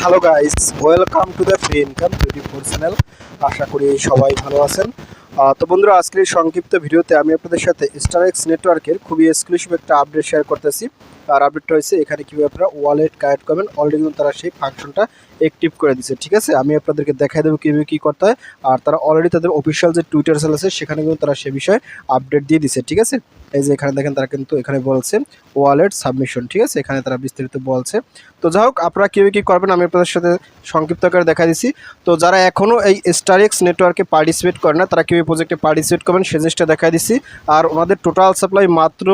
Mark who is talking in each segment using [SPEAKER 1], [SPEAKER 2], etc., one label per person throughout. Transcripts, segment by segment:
[SPEAKER 1] Hello guys, welcome to the free income 24 channel. আশা করি সবাই ভালো আছেন। তো বন্ধুরা, আজকের এই সংক্ষিপ্ত ভিডিওতে আমি আপনাদের সাথে স্টারএক্স নেটওয়ার্কের খুবই এক্সক্লুসিভ একটা আপডেট শেয়ার করতেছি। আর আপডেটটা হয়েছে এখানে কীভাবে আপনারা ওয়ালেট কানেক্ট করবেন। অলরেডি কিন্তু তারা সেই ফাংশনটা অ্যাক্টিভ করে দিচ্ছে। ঠিক আছে, আমি আপনাদেরকে দেখাই দেবো কীভাবে কী করতে হয়। আর তারা অলরেডি তাদের অফিসিয়াল যে টুইটার চ্যানেল আছে সেখানে কিন্তু তারা সে বিষয়ে আপডেট দিয়ে দিচ্ছে। ঠিক আছে, এই যে এখানে দেখেন তারা কিন্তু এখানে বলছে ওয়ালেট সাবমিশন। ঠিক আছে, এখানে তারা বিস্তারিত বলছে। তো যাই হোক, আপনারা কীভাবে কী করবেন আমি আপনাদের সাথে সংক্ষিপ্ত আকারে দেখা দিচ্ছি। তো যারা এখনও এই স্টারএক্স নেটওয়ার্কে পার্টিসিপেট করে না তারা কীভাবে প্রজেক্টে পার্টিসিপেট করবেন সে জিনিসটা দেখা দিচ্ছি। আর ওনাদের টোটাল সাপ্লাই মাত্র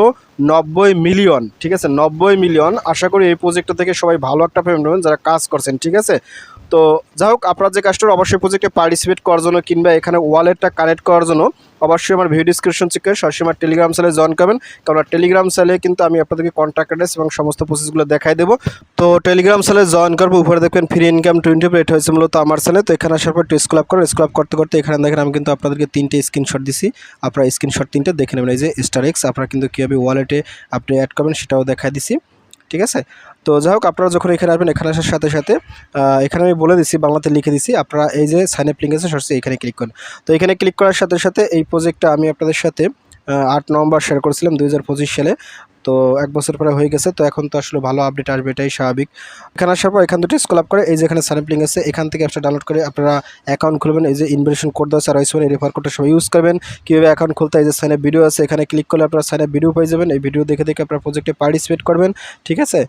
[SPEAKER 1] 90 মিলিয়ন। ঠিক আছে, 90 মিলিয়ন। আশা করি এই প্রজেক্টটা থেকে সবাই ভালো একটা পেমেন্ট পাবেন যারা কাজ করছেন। ঠিক আছে, তো যাই হোক, আপনারা যে কাজটা অবশ্যই প্রজেক্টে পার্টিসিপেট করার জন্য কিংবা এখানে ওয়ালেটটা কানেক্ট করার জন্য অবশ্যই আমার ভিডিও ডিসক্রিপশন চেক করে সরাসরি আমার টেলিগ্রাম চ্যানেলে জয়েন করবেন। কারণ টেলিগ্রাম চ্যানেলে কিন্তু আমি আপনাদেরকে কন্ট্যাক্ট অ্যাড্রেস এবং সমস্ত প্রসেসগুলো দেখাই দেবো। তো টেলিগ্রাম চ্যানেলে জয়েন করবো, উপরে দেখবেন ফ্রি ইনকাম 24। এটা হয়েছে মূলত আমার চ্যানেল। তো এখানে আসার পর স্ক্রল আপ করেন। স্ক্রল আপ করতে করতে এখানে দেখেন আমি কিন্তু আপনাদেরকে 3টে স্ক্রিনশট দিছি। আপনারা স্ক্রিনশট 3টে দেখে নেবেন। এই যে স্টারএক্স আপনারা কিন্তু কীভাবে ওয়ালেটে আপনি অ্যাড করবেন সেটাও দেখাই দিছি। ঠিক আছে, তো যাই হোক, আপনারা যখন এখানে আসবেন এখানে আসার সাথে সাথে এখানে আমি বলে দিচ্ছি, বাংলাতে লিখে দিচ্ছি। আপনারা এই যে সাইন আপ লিঙ্ক আছে সরাসরি এখানে ক্লিক করুন। তো এখানে ক্লিক করার সাথে সাথে এই প্রজেক্টটা আমি আপনাদের সাথে 8 নভেম্বর শেয়ার করেছিলাম 2025 সালে। তো 1 বছর পরে হয়ে গেছে। তো এখন তো আসলে ভালো আপডেট আসবে, এটাই স্বাভাবিক। এখানে আসার পর এখান দুটো স্ক্রল আপ করে এই যে এখানে সাইন আপ লিঙ্ক আছে এখান থেকে অ্যাপটা ডাউনলোড করে আপনারা অ্যাকাউন্ট খুলবেন। এই যে ইনভিটেশন কোড দেওয়া আছে আর এই রেফার কোডটা সবাই ইউজ করবেন। কীভাবে অ্যাকাউন্ট খুলতে, এই যে সাইন আপ ভিডিও আছে এখানে ক্লিক করলে আপনারা সাইন আপ ভিডিও পেয়ে যাবেন। এই ভিডিও দেখে দেখে আপনারা প্রজেক্টে পার্টিসিপেট করবেন। ঠিক আছে,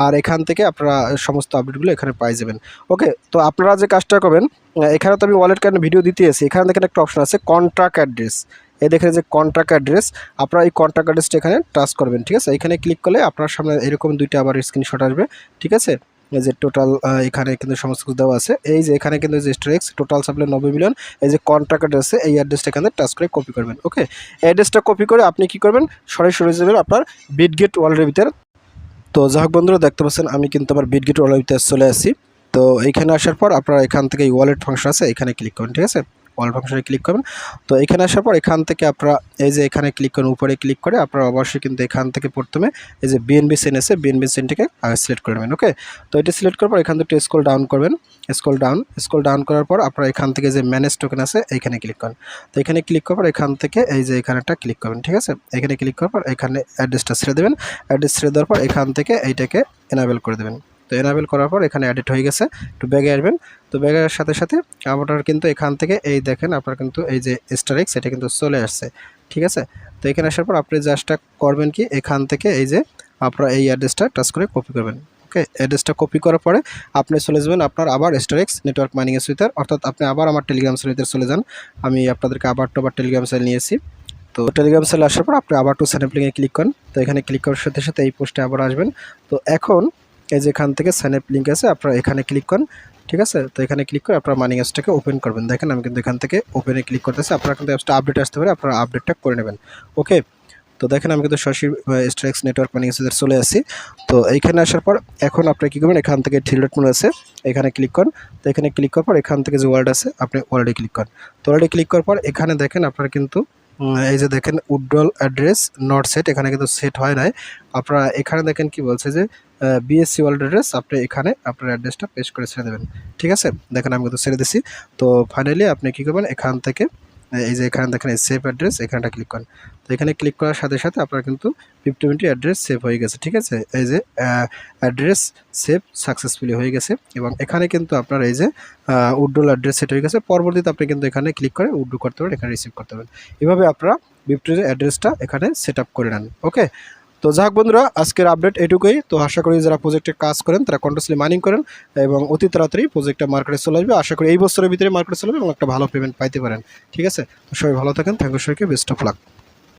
[SPEAKER 1] আর এখান থেকে আপনারা সমস্ত আপডেটগুলো এখানে পাই যাবেন। ওকে, তো আপনারা যে কাজটা করবেন, এখানে তো আমি ওয়ালেট কার্ড ভিডিও দিতে আছি। এখানে দেখেন একটা অপশন আছে কন্ট্রাক্ট অ্যাড্রেস। এই দেখেন যে কন্ট্রাক্ট অ্যাড্রেস, আপনারা এই কন্ট্রাক্ট অ্যাড্রেসটা এখানে টাচ করবেন। ঠিক আছে, এখানে ক্লিক করলে আপনার সামনে এরকম দুইটা আবার স্ক্রিনশট আসবে। ঠিক আছে, এই যে টোটাল এখানে কিন্তু সমস্ত কিছু দেওয়া আছে। এই যে এখানে কিন্তু যে স্টারএক্স টোটাল সাপ্লাই 90 মিলিয়ন। এই যে কন্ট্রাক্ট অ্যাড্রেসে এই অ্যাড্রেসটা এখানে টাচ করে কপি করবেন। ওকে, অ্যাড্রেসটা কপি করে আপনি কি করবেন, সরাসরি যাবেন আপনার বিটগেট ওয়ালেটের ভিতরে। তো যাই হোক বন্ধুরা, দেখতে পাচ্ছেন আমি কিন্তু আমার বিটগেট ওয়ালেটের ভিতরে চলে আসি। তো এইখানে আসার পর আপনারা এখান থেকে ওয়ালেট ফাংশন আছে এখানে ক্লিক করবেন। ঠিক আছে, ওয়ালেট ফাংশনে ক্লিক করবেন। তো এখানে আসার পর এখান থেকে আপনারা এই যে এখানে ক্লিক করেন, উপরে ক্লিক করে আপনারা অবশ্যই কিন্তু এখান থেকে প্রথমে এই যে বিএনবি সেন আছে বিএনবি সেনটিকে সিলেক্ট করে নেবেন। ওকে, তো এটা সিলেক্ট করার পর এখান থেকে স্ক্রল ডাউন করবেন। স্ক্রল ডাউন করার পর আপনারা এখান থেকে যে ম্যানেজ টোকেন আছে এইখানে ক্লিক করেন। তো এখানে ক্লিক করার পর এখান থেকে এই যে এখানেটা ক্লিক করবেন। ঠিক আছে, এখানে ক্লিক করার পর এখানে অ্যাড্রেসটা ছেড়ে দেবেন। অ্যাড্রেস ছেড়ে দেওয়ার পর এখান থেকে এইটাকে এনাবেল করে দেবেন। তো এনাবেল করার পর এখানে অ্যাডিট হয়ে গেছে। একটু ব্যাগে আসবেন। তো ব্যাগের সাথে সাথে আপনার কিন্তু এখান থেকে এই দেখেন আপনার কিন্তু এই যে স্টারএক্স এটা কিন্তু চলে আসছে। ঠিক আছে, তো এখানে আসার পর আপনি জাস্টটা করবেন কি, এখান থেকে এই যে আপনারা এই অ্যাড্রেসটা টাচ করে কপি করবেন। ওকে, অ্যাড্রেসটা কপি করার পরে আপনি চলে যাবেন আপনার আবার স্টারএক্স নেটওয়ার্ক মাইনিং এর সুইটার, অর্থাৎ আপনি আবার আমার টেলিগ্রাম চ্যানেলে চলে যান। আমি আপনাদেরকে আবার টেলিগ্রাম চ্যানেল নিয়েছি। তো টেলিগ্রাম চ্যানেলে আসার পর আপনি আবার সাইন আপ লিঙ্কে ক্লিক করেন। তো এখানে ক্লিক করার সাথে সাথে এই পোস্টে আবার আসবেন। তো এখন এই যে এখান থেকে সাইন আপ লিঙ্ক আছে আপনারা এখানে ক্লিক করেন। ঠিক আছে, তো এখানে ক্লিক করে আপনারা মাইনিং অ্যাপসটাকে ওপেন করবেন। দেখেন আমি কিন্তু এখান থেকে ওপেনে ক্লিক করতেছি। আপনারা কিন্তু অ্যাপসটা আপডেট আসতে পারে, আপনারা আপডেটটা করে নেবেন। ওকে, তো দেখেন আমি কিন্তু সরাসরি স্টারএক্স নেটওয়ার্ক মাইনিং অ্যাপসে চলে আসি। তো এইখানে আসার পর এখন আপনি কী করবেন, এখান থেকে থ্রি ডট মেনু আছে এখানে ক্লিক করেন। তো এখানে ক্লিক করার পর এখান থেকে যে ওয়ালেট আছে আপনি ওয়ালেটে ক্লিক করেন। তো ওয়ালেটে ক্লিক করার পর এখানে দেখেন আপনারা কিন্তু এই যে দেখেন উইথড্রল অ্যাড্রেস নট সেট, এখানে কিন্তু সেট হয় নাই। আপনারা এখানে দেখেন কি বলছে যে বিএসসি ওয়ালেট অ্যাড্রেস, আপনি এখানে আপনার অ্যাড্রেসটা পেস্ট করে ছেড়ে দেবেন। ঠিক আছে, দেখেন আমি কিন্তু ছেড়ে দিছি। তো ফাইনালি আপনি কী করবেন, এখান থেকে এই যে এখানে দেখেন এই সেভ অ্যাড্রেস এখানটা ক্লিক করেন। তো এখানে ক্লিক করার সাথে সাথে আপনার কিন্তু 50 অ্যাড্রেস সেভ হয়ে গেছে। ঠিক আছে, এই যে অ্যাড্রেস সেভ সাকসেসফুলি হয়ে গেছে এবং এখানে কিন্তু আপনার এই যে উইথড্রল অ্যাড্রেস সেট হয়ে গেছে। পরবর্তীতে আপনি কিন্তু এখানে ক্লিক করে উইথড্র করতে পারেন, এখানে রিসিভ করতে পারেন। এভাবে আপনারা বিপটির অ্যাড্রেসটা এখানে সেট আপ করে নেন। ওকে, তো যাক বন্ধুরা, আজকের আপডেট এটুকুই। তো আশা করি যারা প্রজেক্টে কাজ করেন তারা কন্টিনিউয়াসলি মাইনিং করেন এবং অতি তাড়াতাড়ি প্রজেক্টটা মার্কেটে চলে আসবে। আশা করি এই বছরের ভিতরে মার্কেটে চলে আসবে এবং একটা ভালো পেমেন্ট পাইতে পারেন। ঠিক আছে, তো সবাই ভালো থাকেন। থ্যাংক ইউ, সবাইকে বেস্ট অফ লাক।